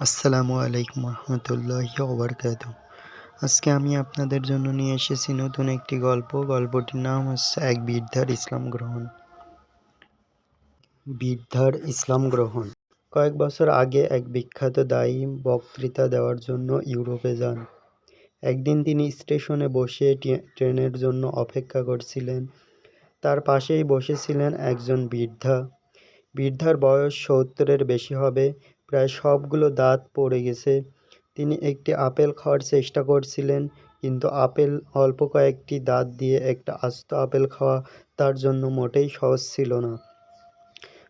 আসসালামু আলাইকুম রহমতুল্লাহি ওবারকাতুহু। আজকে আমি আপনাদের জন্য নিয়ে এসেছি নতুন একটি গল্প। গল্পটির নাম হচ্ছে এক বৃদ্ধার ইসলাম গ্রহণ। বৃদ্ধার ইসলাম গ্রহণ। কয়েক বছর আগে এক বিখ্যাত দায়ী বক্তৃতা দেওয়ার জন্য ইউরোপে যান। একদিন তিনি স্টেশনে বসে ট্রেনের জন্য অপেক্ষা করছিলেন। তার পাশেই বসেছিলেন একজন বৃদ্ধা। বৃদ্ধার বয়স ৭০-এর বেশি হবে, প্রায় সবগুলো দাঁত পড়ে গেছে। তিনি একটি আপেল খাওয়ার চেষ্টা করছিলেন, কিন্তু আপেল অল্প কয়েকটি দাঁত দিয়ে একটা আস্ত আপেল খাওয়া তার জন্য মোটেই সহজ ছিল না।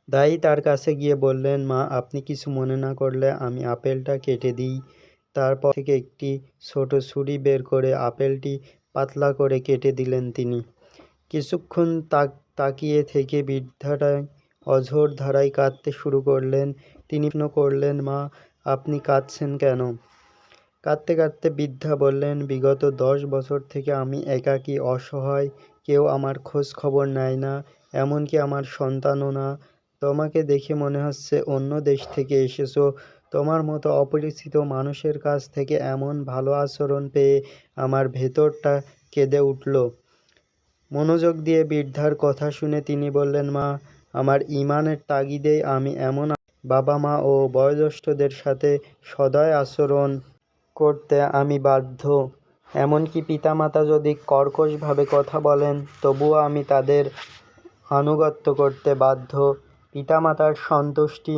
দাই তার কাছে গিয়ে বললেন, মা, আপনি কিছু মনে না করলে আমি আপেলটা কেটে দিই। তারপর থেকে একটি ছোট ছুরি বের করে আপেলটি পাতলা করে কেটে দিলেন তিনি। কিছুক্ষণ তাকিয়ে থেকে বৃদ্ধাটা অঝোর ধারায় কাঁদতে শুরু করলেন। তিনি প্রশ্ন করলেন, মা, আপনি কাঁদছেন কেন? কাঁদতে কাঁদতে বৃদ্ধা বললেন, বিগত 10 বছর থেকে আমি একাকী, অসহায়। কেউ আমার খোঁজ খবর নেয় না, এমনকি আমার সন্তানও না। তোমাকে দেখে মনে হচ্ছে অন্য দেশ থেকে এসেছো। তোমার মতো অপরিচিত মানুষের কাছ থেকে এমন ভালো আচরণ পেয়ে আমার ভেতরটা কেঁদে উঠল। মনোযোগ দিয়ে বৃদ্ধার কথা শুনে তিনি বললেন, মা, আমার ঈমানের তাগিদেই আমি এমন বাবা মা ও বয়োজ্যেষ্ঠদের সাথে সদয় আচরণ করতে আমি বাধ্য। এমনকি পিতামাতা যদি কর্কশভাবে কথা বলেন, তবুও আমি তাদের আনুগত্য করতে বাধ্য। পিতামাতার সন্তুষ্টি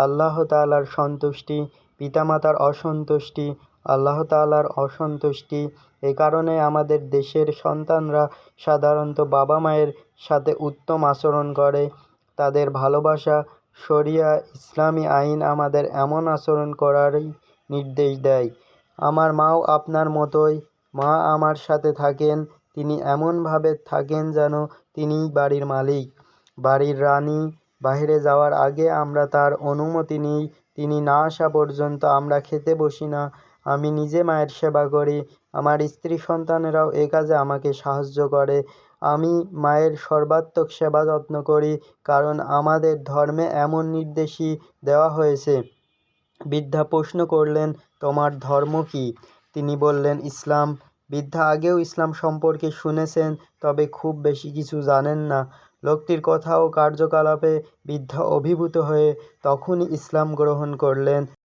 আল্লাহ তাআলার সন্তুষ্টি, পিতামাতার অসন্তুষ্টি আল্লাহ তাআলার অসন্তুষ্টি। এ কারণে আমাদের দেশের সন্তানরা সাধারণত বাবা মায়ের সাথে উত্তম আচরণ করে। তাদের ভালোবাসা, শরিয়া, ইসলামী আইন আমাদের এমন আচরণ করারই নির্দেশ দেয়। আমার মাও আপনার মতোই। মা আমার সাথে থাকেন, তিনি এমনভাবে থাকেন যেন তিনিই বাড়ির মালিক, বাড়ির রানী। বাইরে যাওয়ার আগে আমরা তার অনুমতি নিই। তিনি না আসা পর্যন্ত আমরা খেতে বসি না। আমি নিজে মায়ের সেবা করি, আমার স্ত্রী সন্তানেরাও এ কাজে আমাকে সাহায্য করে। আমি মায়ের সর্বাত্মক সেবা যত্ন করি, কারণ আমাদের ধর্মে এমন নির্দেশই দেওয়া হয়েছে। বৃদ্ধা প্রশ্ন করলেন, তোমার ধর্ম কি? তিনি বললেন, ইসলাম। বৃদ্ধা আগেও ইসলাম সম্পর্কে শুনেছেন, তবে খুব বেশি কিছু জানেন না। লোকটির কথা ও কার্যকলাপে বৃদ্ধা অভিভূত হয়ে তখনই ইসলাম গ্রহণ করলেন।